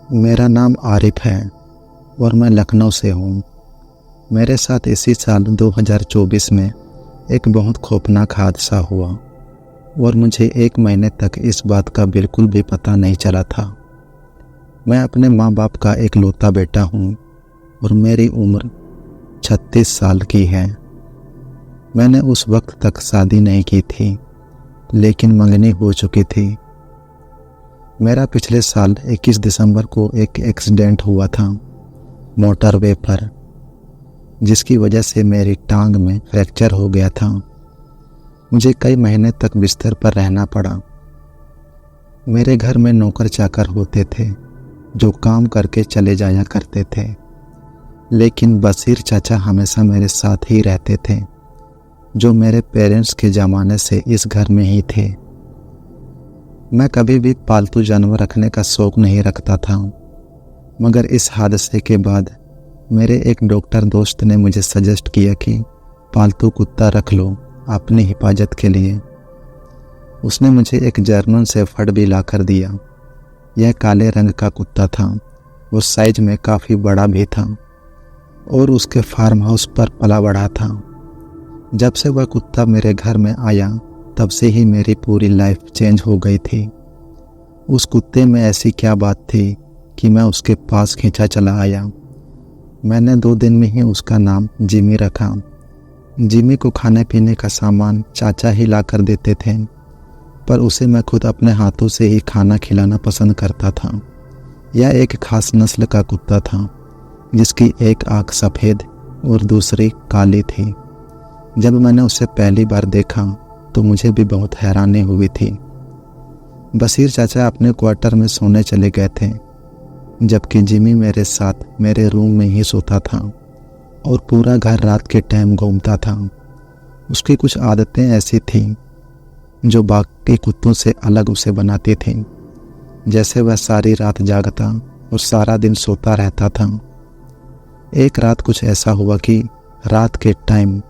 मेरा नाम आरिफ है और मैं लखनऊ से हूँ। मेरे साथ इसी साल 2024 में एक बहुत खौफनाक हादसा हुआ और मुझे 1 महीने तक इस बात का बिल्कुल भी पता नहीं चला था। मैं अपने माँ बाप का इकलौता बेटा हूँ और मेरी उम्र 36 साल की है। मैंने उस वक्त तक शादी नहीं की थी, लेकिन मंगनी हो चुकी थी। मेरा पिछले साल 21 दिसंबर को एक एक्सीडेंट हुआ था मोटरवे पर, जिसकी वजह से मेरी टांग में फ्रैक्चर हो गया था। मुझे कई महीने तक बिस्तर पर रहना पड़ा। मेरे घर में नौकर चाकर होते थे जो काम करके चले जाया करते थे, लेकिन बशीर चाचा हमेशा मेरे साथ ही रहते थे, जो मेरे पेरेंट्स के ज़माने से इस घर में ही थे। मैं कभी भी पालतू जानवर रखने का शौक़ नहीं रखता था, मगर इस हादसे के बाद मेरे एक डॉक्टर दोस्त ने मुझे सजेस्ट किया कि पालतू कुत्ता रख लो अपनी हिफाजत के लिए। उसने मुझे एक जर्मन शेफर्ड भी ला कर दिया। यह काले रंग का कुत्ता था और साइज में काफ़ी बड़ा भी था और उसके फार्म हाउस पर पला बढ़ा था। जब से वह कुत्ता मेरे घर में आया, तब से ही मेरी पूरी लाइफ चेंज हो गई थी। उस कुत्ते में ऐसी क्या बात थी कि मैं उसके पास खींचा चला आया। मैंने 2 दिन में ही उसका नाम जिमी रखा। जिमी को खाने पीने का सामान चाचा ही ला कर देते थे, पर उसे मैं खुद अपने हाथों से ही खाना खिलाना पसंद करता था। यह एक खास नस्ल का कुत्ता था, जिसकी एक आँख सफ़ेद और दूसरी काली थी। जब मैंने उसे पहली बार देखा तो मुझे भी बहुत हैरानी हुई थी। बशीर चाचा अपने क्वार्टर में सोने चले गए थे, जबकि जिमी मेरे साथ मेरे रूम में ही सोता था और पूरा घर रात के टाइम घूमता था। उसकी कुछ आदतें ऐसी थीं जो बाकी कुत्तों से अलग उसे बनाती थीं, जैसे वह सारी रात जागता और सारा दिन सोता रहता था। एक रात कुछ ऐसा हुआ कि रात के टाइम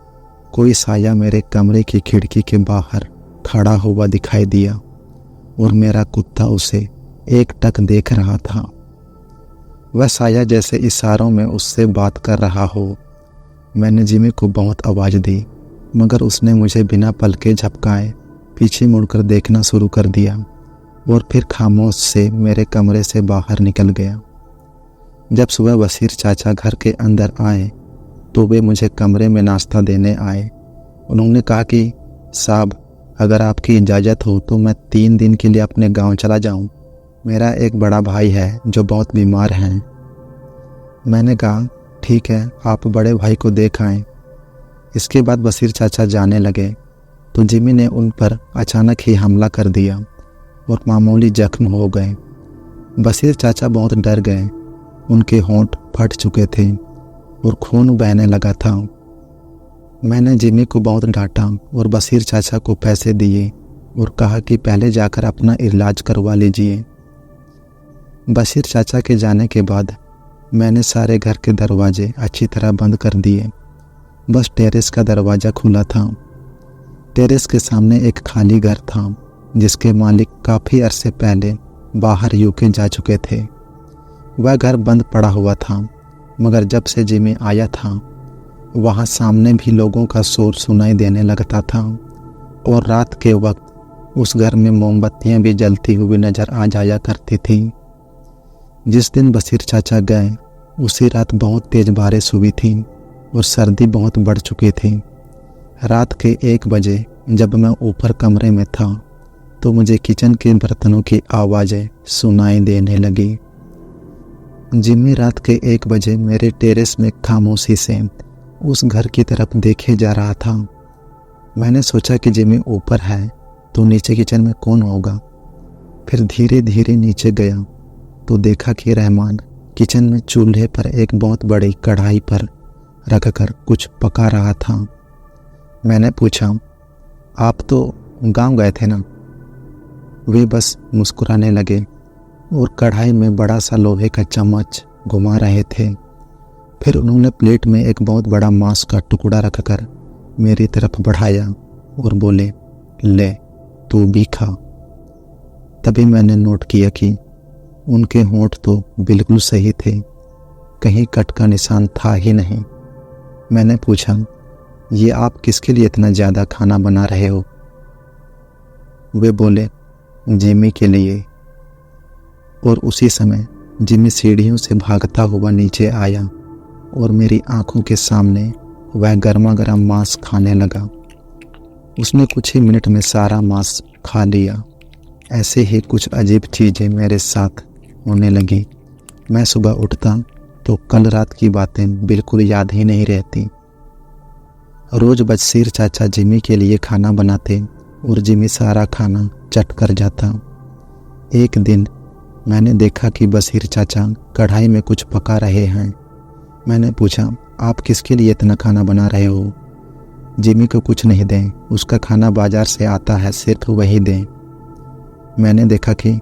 कोई साया मेरे कमरे की खिड़की के बाहर खड़ा हुआ दिखाई दिया और मेरा कुत्ता उसे एकटक देख रहा था। वह साया जैसे इशारों में उससे बात कर रहा हो। मैंने जिमी को बहुत आवाज़ दी, मगर उसने मुझे बिना पलके झपकाए पीछे मुड़कर देखना शुरू कर दिया और फिर खामोश से मेरे कमरे से बाहर निकल गया। जब सुबह बशीर चाचा घर के अंदर आए तो वे मुझे कमरे में नाश्ता देने आए। उन्होंने कहा कि साहब, अगर आपकी इजाज़त हो तो मैं 3 दिन के लिए अपने गांव चला जाऊं। मेरा एक बड़ा भाई है जो बहुत बीमार है। मैंने कहा ठीक है, आप बड़े भाई को देख आएँ। इसके बाद बशीर चाचा जाने लगे तो जिमी ने उन पर अचानक ही हमला कर दिया और मामूली जख्म हो गए। बशीर चाचा बहुत डर गए। उनके होंठ फट चुके थे और खून बहने लगा था। मैंने जिमी को बहुत डांटा और बशीर चाचा को पैसे दिए और कहा कि पहले जाकर अपना इलाज करवा लीजिए। बशीर चाचा के जाने के बाद मैंने सारे घर के दरवाजे अच्छी तरह बंद कर दिए। बस टेरेस का दरवाज़ा खुला था। टेरेस के सामने एक खाली घर था, जिसके मालिक काफ़ी अरसे पहले बाहर यूके जा चुके थे। वह घर बंद पड़ा हुआ था, मगर जब से जिमी आया था वहाँ सामने भी लोगों का शोर सुनाई देने लगता था और रात के वक्त उस घर में मोमबत्तियाँ भी जलती हुई नज़र आ जाया करती थी। जिस दिन बशीर चाचा गए उसी रात बहुत तेज़ बारिश हुई थी और सर्दी बहुत बढ़ चुकी थी। रात के 1 बजे जब मैं ऊपर कमरे में था तो मुझे किचन के बर्तनों की आवाज़ें सुनाई देने लगी। जिमी रात के 1 बजे मेरे टेरेस में खामोशी से उस घर की तरफ देखे जा रहा था। मैंने सोचा कि जिमी ऊपर है तो नीचे किचन में कौन होगा। फिर धीरे धीरे नीचे गया तो देखा कि रहमान किचन में चूल्हे पर एक बहुत बड़ी कढ़ाई पर रखकर कुछ पका रहा था। मैंने पूछा, आप तो गांव गए थे ना? वे बस मुस्कुराने लगे और कढ़ाई में बड़ा सा लोहे का चम्मच घुमा रहे थे। फिर उन्होंने प्लेट में एक बहुत बड़ा मांस का टुकड़ा रखकर मेरी तरफ बढ़ाया और बोले, ले तू भी खा। तभी मैंने नोट किया कि उनके होंठ तो बिल्कुल सही थे, कहीं कट का निशान था ही नहीं। मैंने पूछा, ये आप किसके लिए इतना ज़्यादा खाना बना रहे हो? वे बोले, जिमी के लिए। और उसी समय जिमी सीढ़ियों से भागता हुआ नीचे आया और मेरी आंखों के सामने वह गर्मा गर्म मांस खाने लगा। उसने कुछ ही मिनट में सारा मांस खा लिया। ऐसे ही कुछ अजीब चीज़ें मेरे साथ होने लगी। मैं सुबह उठता तो कल रात की बातें बिल्कुल याद ही नहीं रहती। रोज़ बशीर चाचा जिमी के लिए खाना बनाते और जिमी सारा खाना चट कर जाता। एक दिन मैंने देखा कि बशीर चाचा कढ़ाई में कुछ पका रहे हैं। मैंने पूछा, आप किसके लिए इतना खाना बना रहे हो? जिमी को कुछ नहीं दें, उसका खाना बाजार से आता है, सिर्फ वही दें। मैंने देखा कि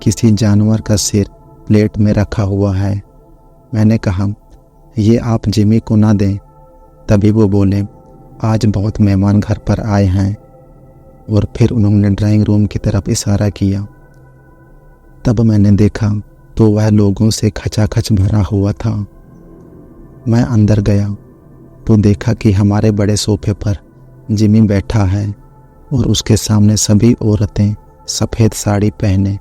किसी जानवर का सिर प्लेट में रखा हुआ है। मैंने कहा, ये आप जिमी को ना दें। तभी वो बोले, आज बहुत मेहमान घर पर आए हैं। और फिर उन्होंने ड्राइंग रूम की तरफ इशारा किया। तब मैंने देखा तो वह लोगों से खचाखच भरा हुआ था। मैं अंदर गया तो देखा कि हमारे बड़े सोफे पर जिमी बैठा है और उसके सामने सभी औरतें सफ़ेद साड़ी पहने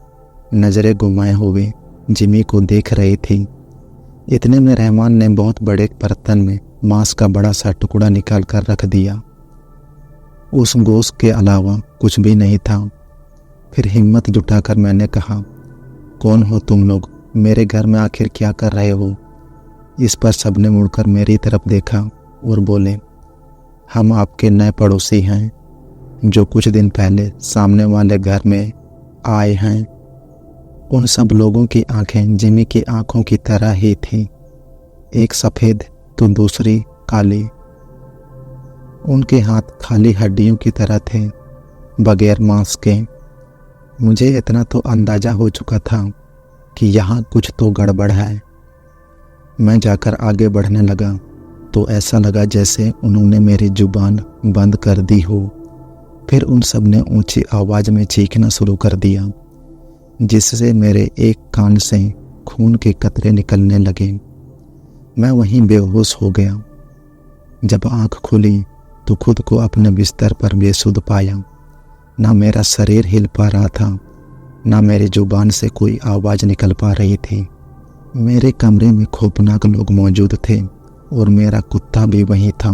नज़रें घुमाए हुए जिमी को देख रही थी। इतने में रहमान ने बहुत बड़े बर्तन में मांस का बड़ा सा टुकड़ा निकाल कर रख दिया। उस गोश्त के अलावा कुछ भी नहीं था। फिर हिम्मत जुटाकर मैंने कहा, कौन हो तुम लोग? मेरे घर में आखिर क्या कर रहे हो? इस पर सबने मुड़कर मेरी तरफ देखा और बोले, हम आपके नए पड़ोसी हैं जो कुछ दिन पहले सामने वाले घर में आए हैं। उन सब लोगों की आंखें जिमी की आंखों की तरह ही थीं, एक सफ़ेद तो दूसरी काली। उनके हाथ खाली हड्डियों की तरह थे, बगैर मांस के। मुझे इतना तो अंदाज़ा हो चुका था कि यहाँ कुछ तो गड़बड़ है। मैं जाकर आगे बढ़ने लगा तो ऐसा लगा जैसे उन्होंने मेरी जुबान बंद कर दी हो। फिर उन सब ने ऊंची आवाज़ में चीखना शुरू कर दिया, जिससे मेरे एक कान से खून के कतरे निकलने लगे। मैं वहीं बेहोश हो गया। जब आँख खुली तो खुद को अपने बिस्तर पर बेसुध पाया। ना मेरा शरीर हिल पा रहा था, ना मेरी जुबान से कोई आवाज़ निकल पा रही थी। मेरे कमरे में खौफनाक लोग मौजूद थे और मेरा कुत्ता भी वहीं था।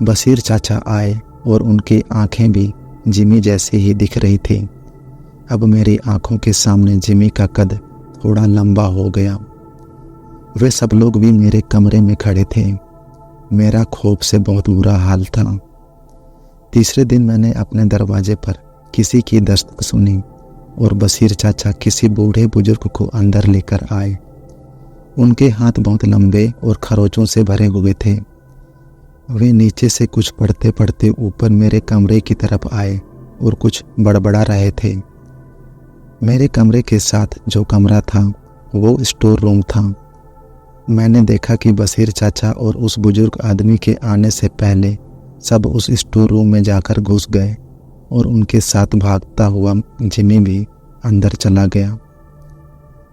बशीर चाचा आए और उनकी आंखें भी जिमी जैसी ही दिख रही थी। अब मेरी आंखों के सामने जिमी का कद थोड़ा लंबा हो गया। वे सब लोग भी मेरे कमरे में खड़े थे। मेरा खौफ से बहुत बुरा हाल था। तीसरे दिन मैंने अपने दरवाजे पर किसी की दस्तक सुनी और बशीर चाचा किसी बूढ़े बुजुर्ग को अंदर लेकर आए। उनके हाथ बहुत लंबे और खरोचों से भरे हुए थे। वे नीचे से कुछ पढ़ते पढ़ते ऊपर मेरे कमरे की तरफ आए और कुछ बड़बड़ा रहे थे। मेरे कमरे के साथ जो कमरा था वो स्टोर रूम था। मैंने देखा कि बशीर चाचा और उस बुजुर्ग आदमी के आने से पहले सब उस स्टोर रूम में जाकर घुस गए और उनके साथ भागता हुआ जिमी भी अंदर चला गया।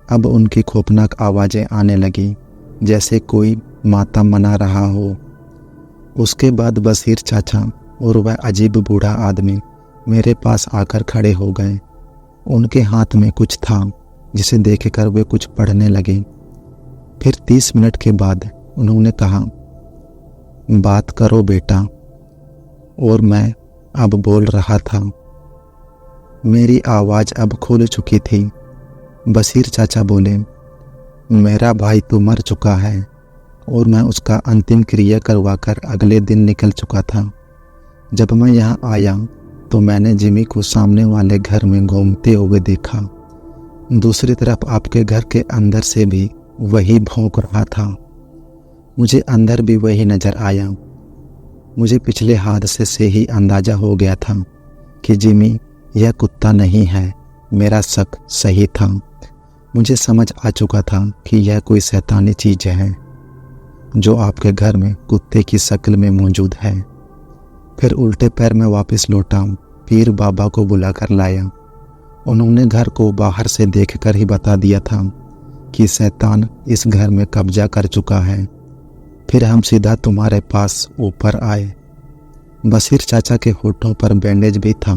अब उनकी खौफनाक आवाज़ें आने लगी, जैसे कोई माता मना रहा हो। उसके बाद बशीर चाचा और वह अजीब बूढ़ा आदमी मेरे पास आकर खड़े हो गए। उनके हाथ में कुछ था जिसे देखकर वे कुछ पढ़ने लगे। फिर 30 मिनट के बाद उन्होंने कहा, बात करो बेटा। और मैं अब बोल रहा था। मेरी आवाज़ अब खुल चुकी थी। बशीर चाचा बोले, मेरा भाई तो मर चुका है और मैं उसका अंतिम क्रिया करवाकर अगले दिन निकल चुका था। जब मैं यहाँ आया तो मैंने जिमी को सामने वाले घर में घूमते हुए देखा। दूसरी तरफ आपके घर के अंदर से भी वही भौंक रहा था। मुझे अंदर भी वही नज़र आया। मुझे पिछले हादसे से ही अंदाज़ा हो गया था कि जिमी यह कुत्ता नहीं है। मेरा शक सही था। मुझे समझ आ चुका था कि यह कोई शैतानी चीज़ है जो आपके घर में कुत्ते की शक्ल में मौजूद है। फिर उल्टे पैर में वापस लौटा, पीर बाबा को बुलाकर लाया उन्होंने घर को बाहर से देखकर ही बता दिया था कि शैतान इस घर में कब्जा कर चुका है। फिर हम सीधा तुम्हारे पास ऊपर आए। बशीर चाचा के होठों पर बैंडेज भी था।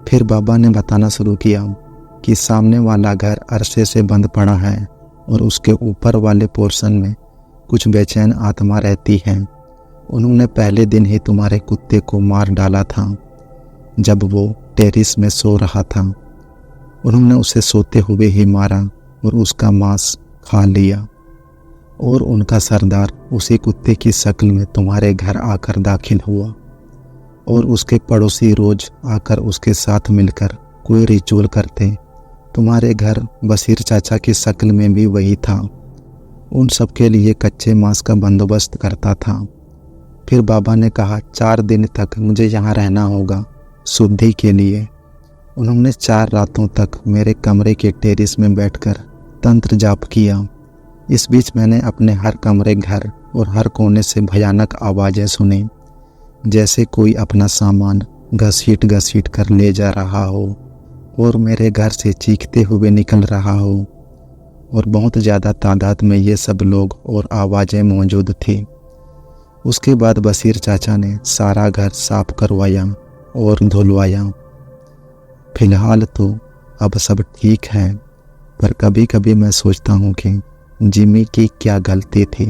फिर बाबा ने बताना शुरू किया कि सामने वाला घर अरसे से बंद पड़ा है और उसके ऊपर वाले पोर्शन में कुछ बेचैन आत्मा रहती है। उन्होंने पहले दिन ही तुम्हारे कुत्ते को मार डाला था जब वो टेरिस में सो रहा था। उन्होंने उसे सोते हुए ही मारा और उसका मांस खा लिया, और उनका सरदार उसी कुत्ते की शक्ल में तुम्हारे घर आकर दाखिल हुआ, और उसके पड़ोसी रोज आकर उसके साथ मिलकर कोई रिचुअल करते। तुम्हारे घर बशीर चाचा की शक्ल में भी वही था। उन सब के लिए कच्चे मांस का बंदोबस्त करता था। फिर बाबा ने कहा 4 दिन तक मुझे यहाँ रहना होगा शुद्धि के लिए। उन्होंने 4 रातों तक मेरे कमरे के टेरिस में बैठकर तंत्र जाप किया। इस बीच मैंने अपने हर कमरे, घर और हर कोने से भयानक आवाज़ें सुनी, जैसे कोई अपना सामान घसीट घसीट कर ले जा रहा हो और मेरे घर से चीखते हुए निकल रहा हो। और बहुत ज़्यादा तादाद में ये सब लोग और आवाज़ें मौजूद थी। उसके बाद बशीर चाचा ने सारा घर साफ करवाया और धुलवाया। फिलहाल तो अब सब ठीक है, पर कभी कभी मैं सोचता हूँ कि जिमी की क्या गलती थी।